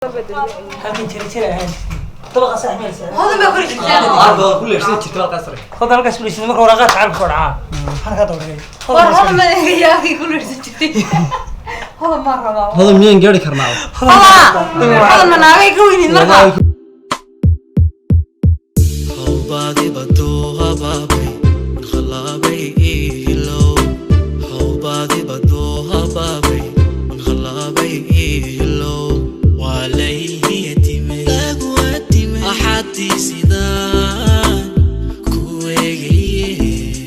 halkan jira ahaan طبقة ساحمين هذا ما كل شيء هذا كل شيء ترى قصري خذ القص كل شيء مرة ورقات تعرف فرعة حركة طبيعية هذا ما يا أخي كل شيء هذا مرة هذا منين قاعد يكرماو هذا من ناقي كويني مرة هوبادي بدوها بابي من خلابي لو هوبادي بدوها بابي من خلابي لو وعليه يتيمي أحدي سيدان كويجي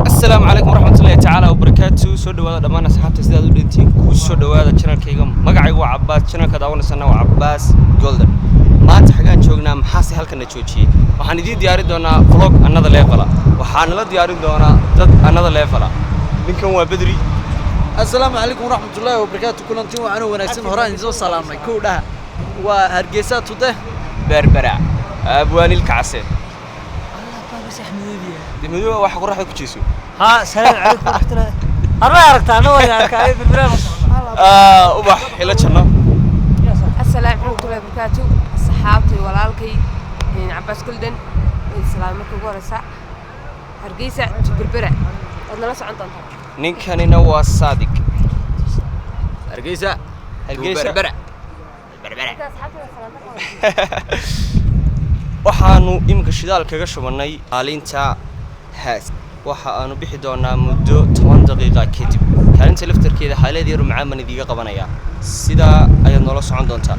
السلام عليكم ورحمة الله تعالى وبركاته. سو دواada dhamaan asxaabta sidaad u dhintiin ku soo dhawaada channelkayga. magacaygu waa Cabbaas, channelka daawanaysan waa Cabbaas Golden. maanta xagaan joognaa maxaase halkan na joojiyay. waxaan idin diyaarin doonaa vlog another level. waxaan la diyaarin doonaa dad another level. ninkan waa Badri. السلام عليكم ورحمة الله وبركاته. كلنتين وعنو ونكسن هران إنزو سلامنا كودا وهرجيسات توده berbera abwaanil kacse. الله بابا سحمودية dimido waxa ku raaxay ku jiiso. ها سلام عليكم ورحمة الله أنا أركتها وين أركها في البلاد ubax ila janno. السلام عليكم ورحمة الله وبركاته. صحابتي ولالكي عباس كلدن السلام عليكم ورسا هرجيسة بربرة أنا لا سعنت أنت ninkanina waa Saadiq. هرجيسة Hargeysa. بربرة waxaanu imka shidaal kaga shubanay maalinta haas. waxa aanu bixi doonaa muddo 10 daqiiqo kadib. kaalinta laftarkeeda xaalad yar macaan idiga qabanaya. sida ay nolol socon doontaa.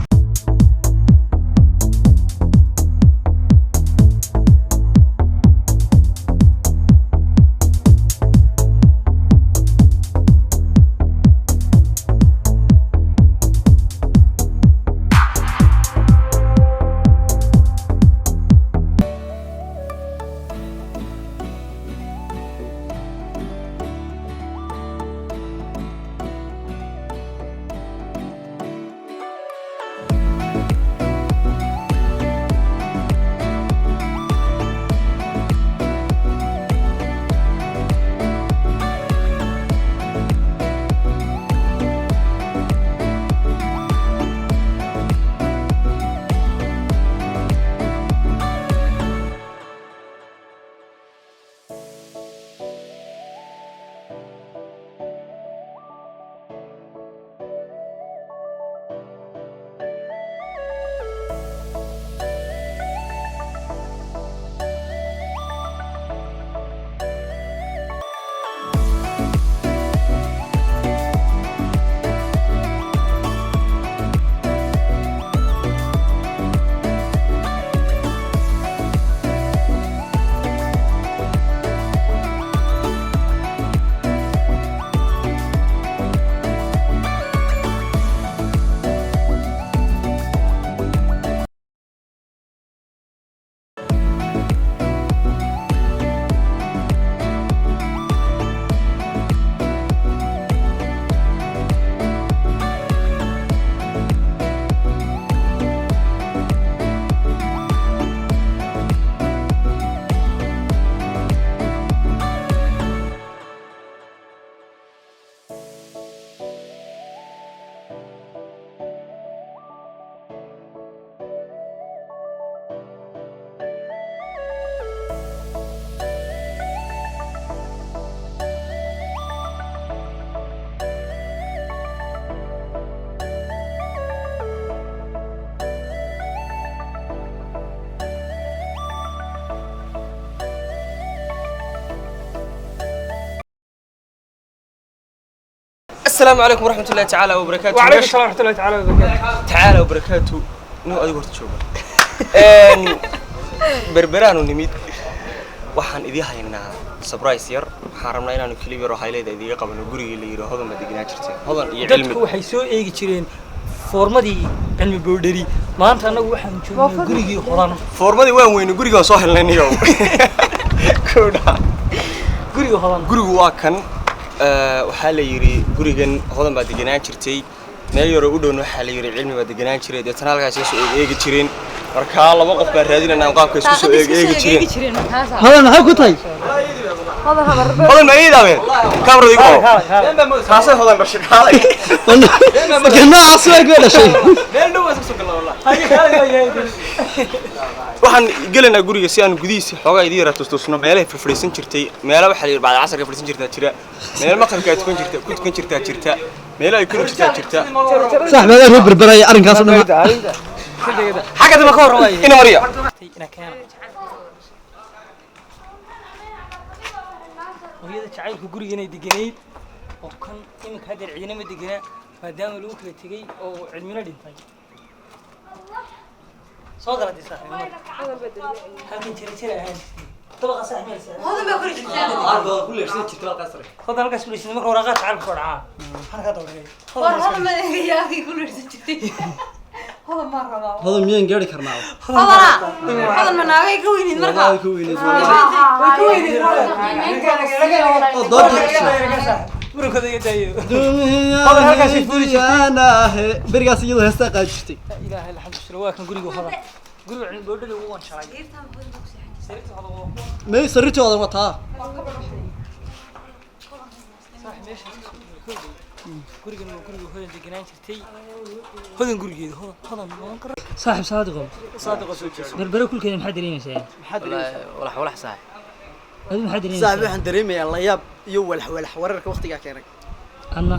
السلام عليكم ورحمة الله تعالى وبركاته. وعليكم السلام ورحمة الله تعالى وبركاته. تعالى وبركاته. نو أدي ورت شوبا. بربران ونميد. وحن إذا هينا سبرايز ير حرمنا إننا نكلي بيرو هايلي إذا قبل نقولي اللي يرو هذا ما دقينا شرتين. هذا يعلم. dadku waxay soo eegi jireen formadii cilmi boodhari maanta anagu waxaan joognaa gurigii qoran فورمدي وين وين قريقة صاحل لنيو. كودا. guriga qoran gurigu waa kan waxaa la yiri gurigan hodan baa deganaan jirtay meel yar oo u dhow waxaa la yiri cilmi baa deganaan jiray dadna halkaas soo eegi jireen marka laba qof baa raadinayna qaabka isku soo eegi jireen هذا maxay ku tahay hodan ma iidaabeen kaamradi go taasay hodan bashir xaalay ganaa asoo ka dhashay meel dhow isku soo galaa wallahi waxaan gelinaa guriga si aan gudihiisa xoogaa idin yara tustusno meelaha fadhiisan jirtay meelaha waxa la yiri baad casarka fadhiisan jirtaa jira meel maqalka ay tukan jirta ku tukan jirta meelaha ay ku jirta صاحب هذا هو بربراي arrinkaas oo xagga dama ka warramay ina mariya ina keen hooyada jacaylka guriga inay deganeyd oo kan iminka hadda ciidana ma degana maadaama lagu kala tegay oo cilmina dhintay soo galadii saaxiibnimada halkan jira ahaan طبقة صاحب مالسة هذا ما كل شيء هذا كل شيء تشتغل قصري هذا القص كل شيء مرة ورقات على الفرعة هذا هذا ما يا أخي كل شيء هذا مرة هذا مين gaari karnaa هذا من ناقي كويني مرة كويني مرة كذا يدايو هذا halkaas fuuli ana barigaas iyadoo heesta qaajistay لا إله إلا الحمد لله waa kan guriga hada guriga cilmi boodhada ugu wan shalay may saritooda wataa gurigan waa guriga hodan deganaan jirtay hodan gurigeeda hodan noqon kara saaxib saadiqo soo jeeso berbera kulkeeda maxaa dareemaysaa walax saaxib adigu maxaa dareemaysaa saaxib waxaan dareemayaa la yaab iyo walax wararka waqtiga keenay anna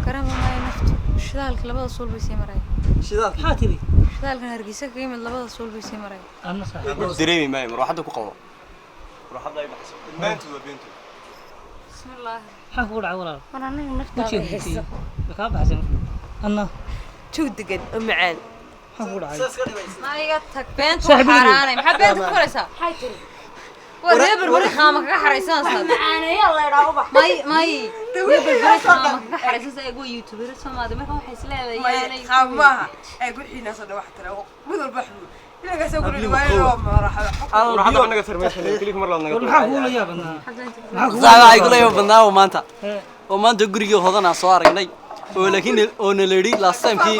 كرم ما ينفط شذالك لبض صول بيسي مراي shidaal maxaa tiri شذالك هرقيسة قيمة لبض صول بيسي مراي anna saaxib dareemi maayo mar waxda ku qabo ruuxada ay baxsan beentu waa beentu بسم الله maxaa kugu dhacay walaal وانا نيجي ma نفتح jeedisay ka baxsan anna جودك معان maxaa kugu dhacay ما يقطك بنت صاحب وحراني محب بنت كورسة هاي تري وهيبر بري خامك كحريسان صاد أنا يلا يراقبه ماي وهيبر بري خامك كحريسان سأقول يوتيوبر سما ده ما هو حيسلا يعني خامها أقول حين صدق واحد ترى بدل بحلو إلا قاس أقول لي وين مرحبا ruuxada anaga tarmeeshay kaliya mar la naga maxaa kugu la yaabana saaxib ay kula yaabnaa maanta oo maanta gurigii hodana soo aragnay oo laakiin oo naleeri last time kii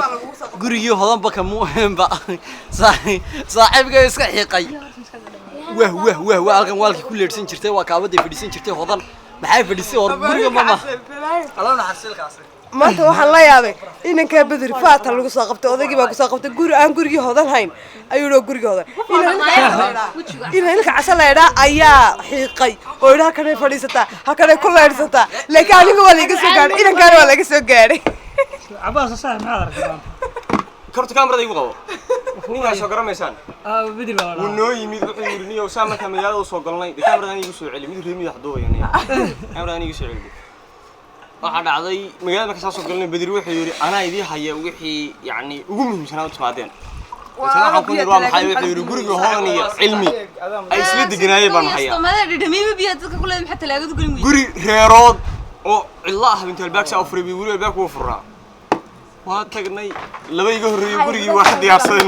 gurigii hodan baka muuhemba saaxibga iska xiiqay wah halkan waalkii ku leersan jirtay waa kaabada fadhiisan jirtay hodan maxay fadhisay oo guriga mama alawna xasilkaas maanta waxaan la yaabay inanka bedri faata lagu soo qabtay odaygii baa ku soo qabtay guri aan gurigii hodan hayn ayuu loo gurigii hodan inanka casal leedah ayaa xiiqay oo ilaa halkan ay fadhiisataa halkan ay ku leersataa laakiin aniga waa laga soo gaadhay inankaana waa laga soo gaadhay cabaas saaxib maxaa aragtay maanta korta kaamirada igu qabo ninka soo garamaysaan bedel baa uu noo yimid wuxuu yiri niyow saamarka magaalada soo galnay kaamirada igu soo celi mid reemiyo xadooyo niyo kaamirada igu soo celi waxa dhacday magaalada marka soo galnay bedri wuxuu yiri anaa idii haya wixii yani ugu muhiimsanaa u timaadeen waxaan ku yiri waa maxay wuxuu yiri guriga hodan iyo cilmi ay isla deganaayeen baan haya ما ده دميمي بيادك كلهم حتى لا يقدر يقولون guri reerood oo cilla ah inta albaabka soo furay wili albaabka uu furaa waa tagnay laba iga horeeyay gurigii waa diyaarsaday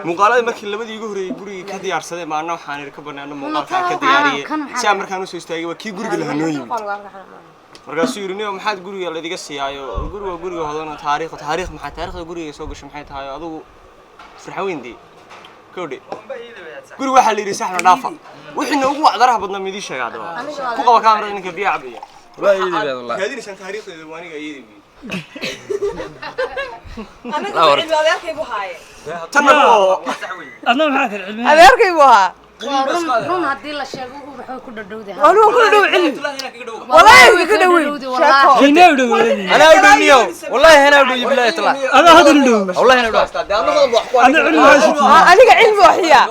muuqaalada markii labadii iga horeeyay gurigii ka diyaarsaday maana waxaan ir ka banaano muuqaalka ka diyaariyay si aan markaan u soo istaagay waa kii guriga la hanooyay markaasuu yiri niyo maxaad guriga la idiga siiyaayo guriga hodana taariikh maxaa taariikhda guriga soo gashay maxay tahay adigu farxaweyntii كودي قولي واحد اللي يرسحنا نافع وإحنا أقوى عذرها بدنا ميدي شيء هذا فوق كاميرا إنك بيع بيع لا يدي بيع والله هذه نشان تاريخ الواني يدي أنا كنت أدير كيبوها تنبو أنا محاكر علمي أدير كيبوها رون هدي الله شيء وروح كل دودي أنا كل دو علم والله كل دو هنا ودو أنا أودو نيو والله هنا أودو يبلا يطلع أنا هذا الدو والله هنا أودو أنا علمي أنا علم وحياة